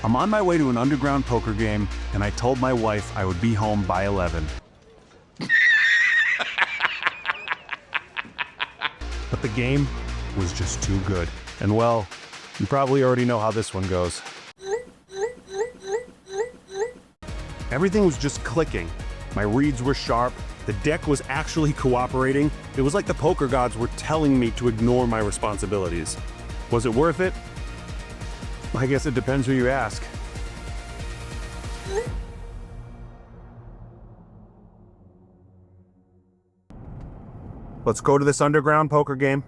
I'm on my way to an underground poker game, and I told my wife I would be home by 11. But the game was just too good. And well, you probably already know how this one goes. Everything was just clicking. My reads were sharp. The deck was actually cooperating. It was like the poker gods were telling me to ignore my responsibilities. Was it worth it? I guess it depends who you ask. Let's go to this underground poker game,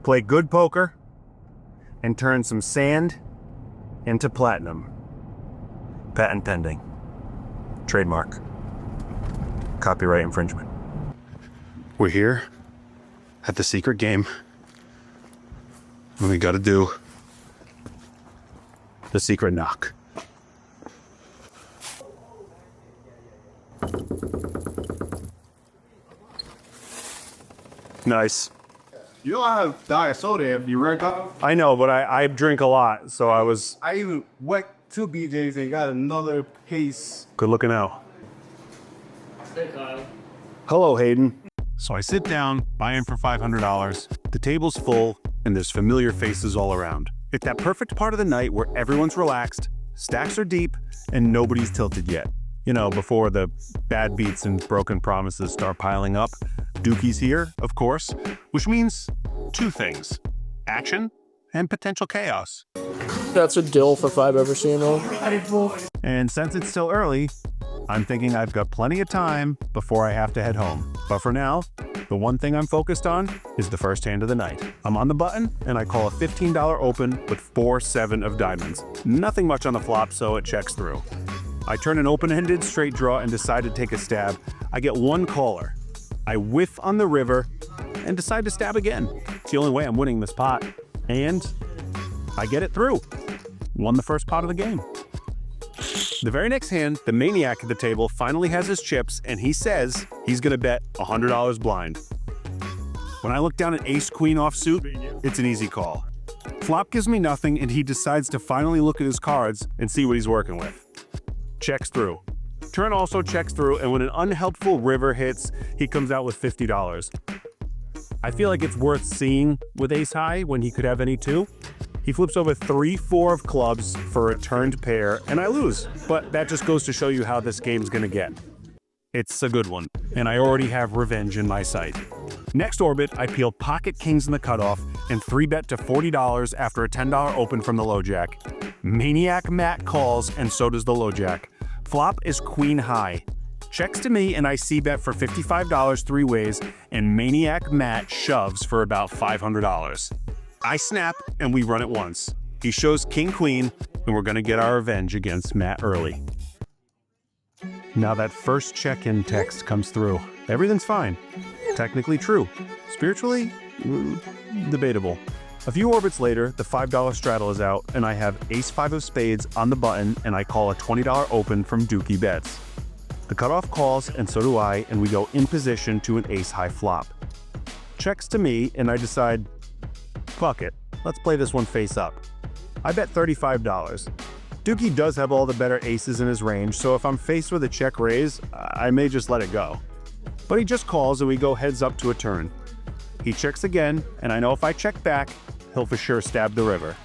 play good poker, and turn some sand into platinum. Patent pending. Trademark. Copyright infringement. We're here at the secret game. And we gotta do the secret knock. Nice. You don't have diet soda if you rank up. I know, but I drink a lot, so I even went to BJ's and got another case. good looking out. Hey, Kyle. Hello, Hayden. So I sit down, buy in for $500. The table's full, and there's familiar faces all around. It's that perfect part of the night where everyone's relaxed, stacks are deep, and nobody's tilted yet. You know, before the bad beats and broken promises start piling up. Dukey's here, of course, which means two things: action and potential chaos. That's a DILF if I've ever seen one. And since it's still early, I'm thinking I've got plenty of time before I have to head home. But for now, the one thing I'm focused on is the first hand of the night. I'm on the button, and I call a $15 open with 4-7 of diamonds. Nothing much on the flop, so it checks through. I turn an open-ended straight draw and decide to take a stab. I get one caller. I whiff on the river and decide to stab again. It's the only way I'm winning this pot. And I get it through. Won the first pot of the game. The very next hand, the maniac at the table finally has his chips, and he says he's gonna bet $100 blind. When I look down at ace-queen offsuit, it's an easy call. Flop gives me nothing, and he decides to finally look at his cards and see what he's working with. Checks through. Turn also checks through, and when an unhelpful river hits, he comes out with $50. I feel like it's worth seeing with ace high when he could have any two. He flips over 3-4 of clubs for a turned pair, and I lose. But that just goes to show you how this game's gonna get. It's a good one, and I already have revenge in my sight. Next orbit, I peel pocket kings in the cutoff and 3-bet to $40 after a $10 open from the low jack. Maniac Matt calls, and so does the low jack. Flop is queen high. Checks to me, and I c-bet for $55 three ways, and Maniac Matt shoves for about $500. I snap, and we run it once. He shows king-queen, and we're gonna get our revenge against Matt early. Now that first check-in text comes through. Everything's fine. Technically true. Spiritually, debatable. A few orbits later, the $5 straddle is out, and I have ace-5 of spades on the button, and I call a $20 open from Dukey Bets. The cutoff calls, and so do I, and we go in position to an ace-high flop. Checks to me, and I decide, fuck it, let's play this one face up. I bet $35. Dukey does have all the better aces in his range, so if I'm faced with a check raise, I may just let it go. But he just calls, and we go heads up to a turn. He checks again, and I know if I check back, he'll for sure stab the river.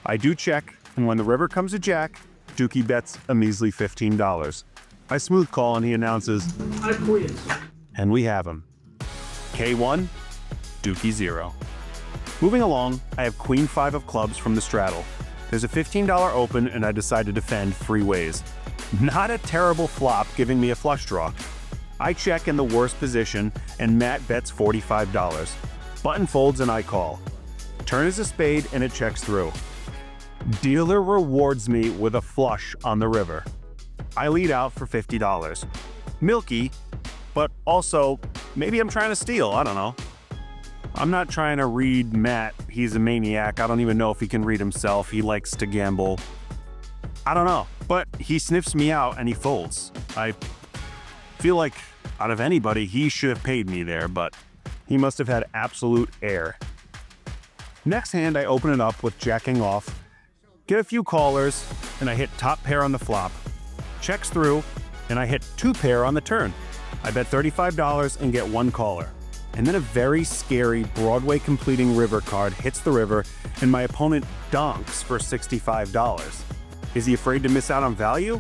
I do check, and when the river comes to jack, Dukey bets a measly $15. I smooth call, and he announces, I quit. and we have him. K1, Dukey 0. Moving along, I have queen 5 of clubs from the straddle. There's a $15 open, and I decide to defend 3 ways. Not a terrible flop, giving me a flush draw. I check in the worst position, and Matt bets $45. Button folds, and I call. Turn is a spade, and it checks through. Dealer rewards me with a flush on the river. I lead out for $50. Milky, but also, maybe I'm trying to steal, I don't know. I'm not trying to read Matt, he's a maniac, I don't even know if he can read himself, he likes to gamble. I don't know, but he sniffs me out and he folds. I feel like out of anybody, he should have paid me there, but he must have had absolute air. Next hand, I open it up with jacking off, Get a few callers, and I hit top pair on the flop. Checks through, and I hit 2 pair on the turn. I bet $35 and get 1 caller. And then a very scary Broadway completing river card hits the river, and my opponent donks for $65. Is he afraid to miss out on value?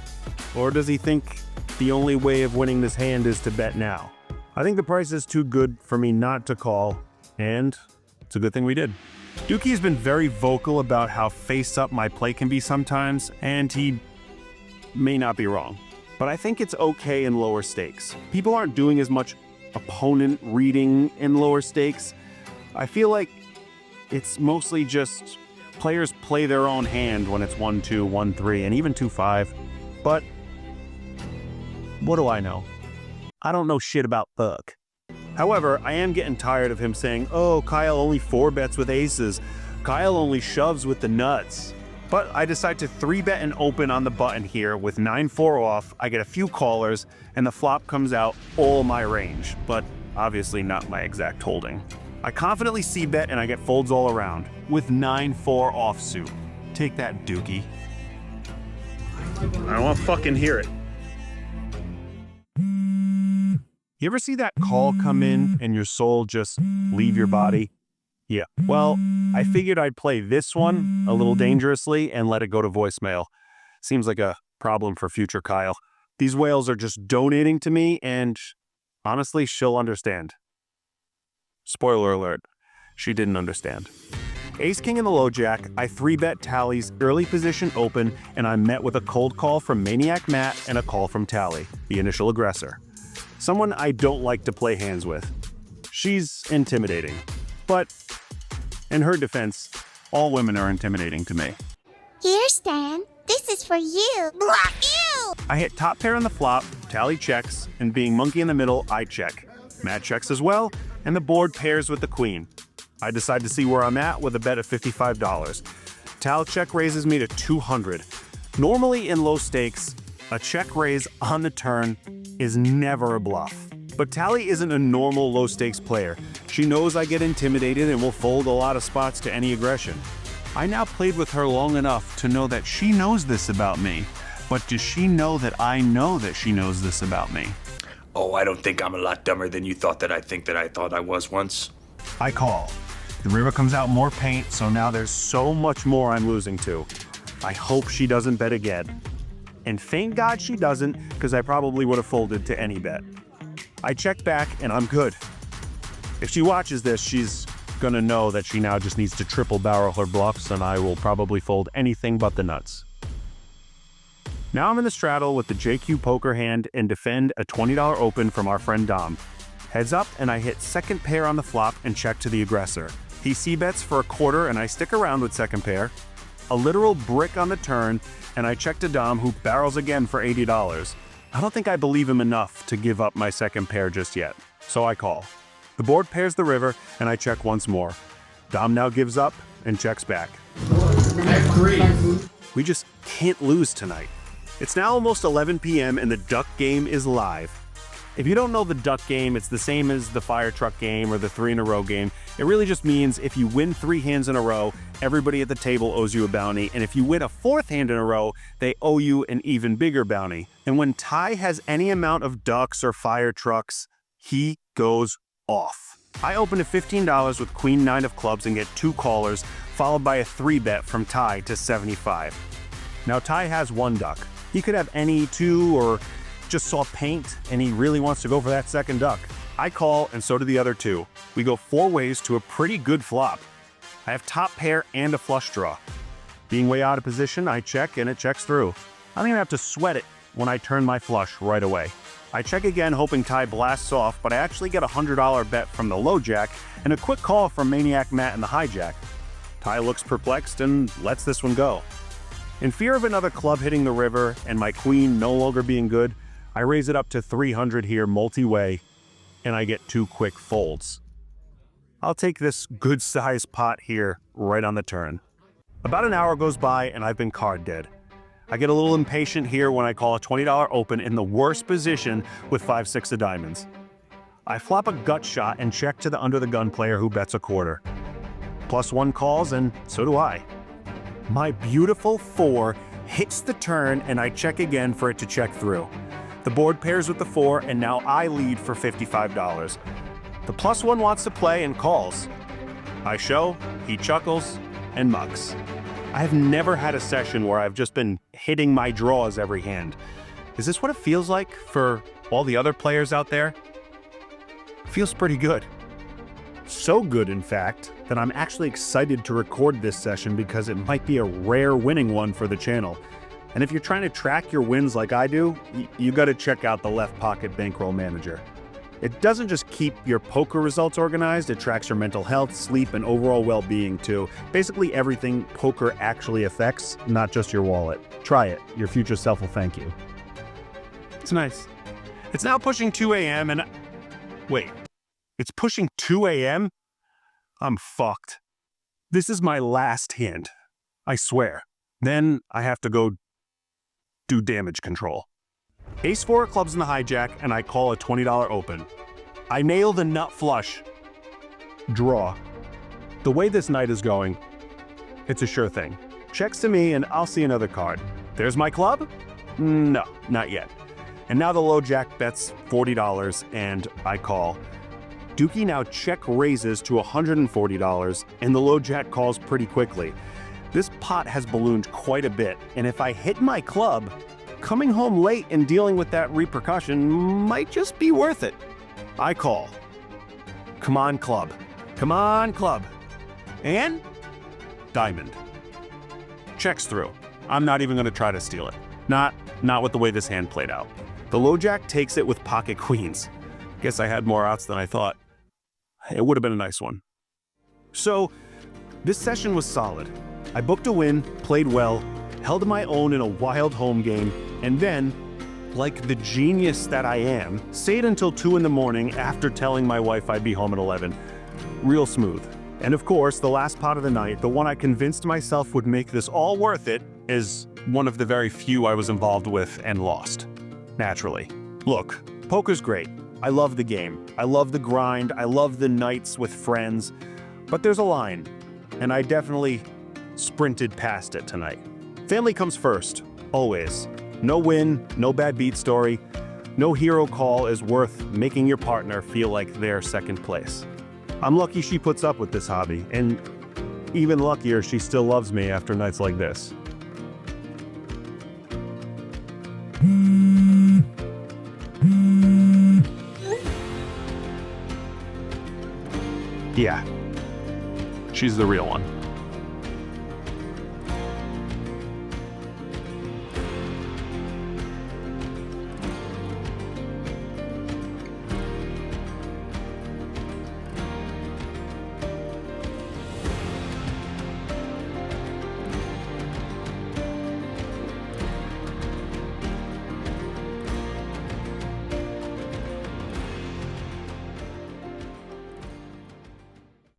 Or does he think the only way of winning this hand is to bet now? I think the price is too good for me not to call, and it's a good thing we did. Dukey's been very vocal about how face-up my play can be sometimes, and he may not be wrong. But I think it's okay in lower stakes. People aren't doing as much opponent reading in lower stakes. I feel like it's mostly just players play their own hand when it's 1-2, 1-3, and even 2-5. But what do I know? I don't know shit about Thug. However, I am getting tired of him saying, oh, Kyle only 4 bets with aces. Kyle only shoves with the nuts. But I decide to 3-bet and open on the button here with 9-4 off. I get a few callers, and the flop comes out all my range, but obviously not my exact holding. I confidently c-bet and I get folds all around with 9-4 offsuit. Take that, Dukey. I don't want to fucking hear it. You ever see that call come in and your soul just leave your body? Yeah, well, I figured I'd play this one a little dangerously and let it go to voicemail. Seems like a problem for future Kyle. These whales are just donating to me, and honestly, she'll understand. Spoiler alert, she didn't understand. Ace-king in the low jack, I 3-bet Tally's early position open, and I'm met with a cold call from Maniac Matt and a call from Tally, the initial aggressor. Someone I don't like to play hands with. She's intimidating. But in her defense, all women are intimidating to me. Here, Stan. This is for you. Block you! I hit top pair on the flop, Tally checks, and being monkey in the middle, I check. Matt checks as well, and the board pairs with the queen. I decide to see where I'm at with a bet of $55. Tal check raises me to $200. Normally in low stakes, a check raise on the turn is never a bluff. But Tally isn't a normal low-stakes player. She knows I get intimidated and will fold a lot of spots to any aggression. I now played with her long enough to know that she knows this about me. But does she know that I know that she knows this about me? Oh, I don't think I'm a lot dumber than you thought that I thought I was once. I call. The river comes out more paint, so now there's so much more I'm losing to. I hope she doesn't bet again. And thank God she doesn't, because I probably would have folded to any bet. I check back, and I'm good. If she watches this, she's gonna know that she now just needs to triple barrel her bluffs, and I will probably fold anything but the nuts. Now I'm in the straddle with the JQ poker hand and defend a $20 open from our friend Dom. Heads up, and I hit second pair on the flop and check to the aggressor. He c-bets for a quarter, and I stick around with second pair. A literal brick on the turn, and I check to Dom, who barrels again for $80. I don't think I believe him enough to give up my second pair just yet, so I call. The board pairs the river, and I check once more. Dom now gives up and checks back. We just can't lose tonight. It's now almost 11 p.m. and the duck game is live. If you don't know the duck game, it's the same as the fire truck game or the 3-in-a-row game. It really just means if you win 3 hands in a row, everybody at the table owes you a bounty, and if you win a 4th hand in a row, they owe you an even bigger bounty. And when Ty has any amount of ducks or fire trucks, he goes off. I open to $15 with Queen 9 of clubs and get 2 callers, followed by a 3-bet from Ty to 75. Now Ty has 1 duck. He could have any 2 or just saw paint and he really wants to go for that second duck. I call and so do the other 2. We go 4 ways to a pretty good flop. I have top pair and a flush draw. Being way out of position, I check and it checks through. I don't even have to sweat it when I turn my flush right away. I check again hoping Ty blasts off, but I actually get a $100 bet from the low jack and a quick call from Maniac Matt in the hijack. Ty looks perplexed and lets this one go. In fear of another club hitting the river and my queen no longer being good, I raise it up to 300 here multi-way, and I get 2 quick folds. I'll take this good-sized pot here right on the turn. About an hour goes by and I've been card dead. I get a little impatient here when I call a $20 open in the worst position with 5-6 of diamonds. I flop a gut shot and check to the under-the-gun player who bets a quarter. +1 calls and so do I. My beautiful 4 hits the turn and I check again for it to check through. The board pairs with the 4 and now I lead for $55. The +1 wants to play and calls. I show, he chuckles, and mucks. I have never had a session where I've just been hitting my draws every hand. Is this what it feels like for all the other players out there? Feels pretty good. So good, in fact, that I'm actually excited to record this session because it might be a rare winning one for the channel. And if you're trying to track your wins like I do, you gotta check out the Left Pocket Bankroll Manager. It doesn't just keep your poker results organized, it tracks your mental health, sleep, and overall well-being too. Basically everything poker actually affects, not just your wallet. Try it. Your future self will thank you. It's nice. It's now pushing 2 a.m. and... Wait. It's pushing 2 a.m.? I'm fucked. This is my last hand. I swear. Then I have to go do damage control. Ace-4 of clubs in the hijack, and I call a $20 open. I nail the nut flush. Draw. The way this night is going, it's a sure thing. Checks to me, and I'll see another card. There's my club? No, not yet. And now the low jack bets $40, and I call. Dukey now check raises to $140, and the low jack calls pretty quickly. This pot has ballooned quite a bit, and if I hit my club, coming home late and dealing with that repercussion might just be worth it. I call. Come on, club. Come on, club. And diamond. Checks through. I'm not even gonna try to steal it. Not with the way this hand played out. The low jack takes it with pocket queens. Guess I had more outs than I thought. It would have been a nice one. So, this session was solid. I booked a win, played well, held my own in a wild home game, and then, like the genius that I am, stayed until 2 in the morning after telling my wife I'd be home at 11. Real smooth. And of course, the last pot of the night, the one I convinced myself would make this all worth it, is one of the very few I was involved with and lost. Naturally. Look, poker's great. I love the game. I love the grind. I love the nights with friends. But there's a line, and I definitely sprinted past it tonight. Family comes first, always. No win, no bad beat story. No hero call is worth making your partner feel like they're second place. I'm lucky she puts up with this hobby, and even luckier she still loves me after nights like this. Yeah, she's the real one.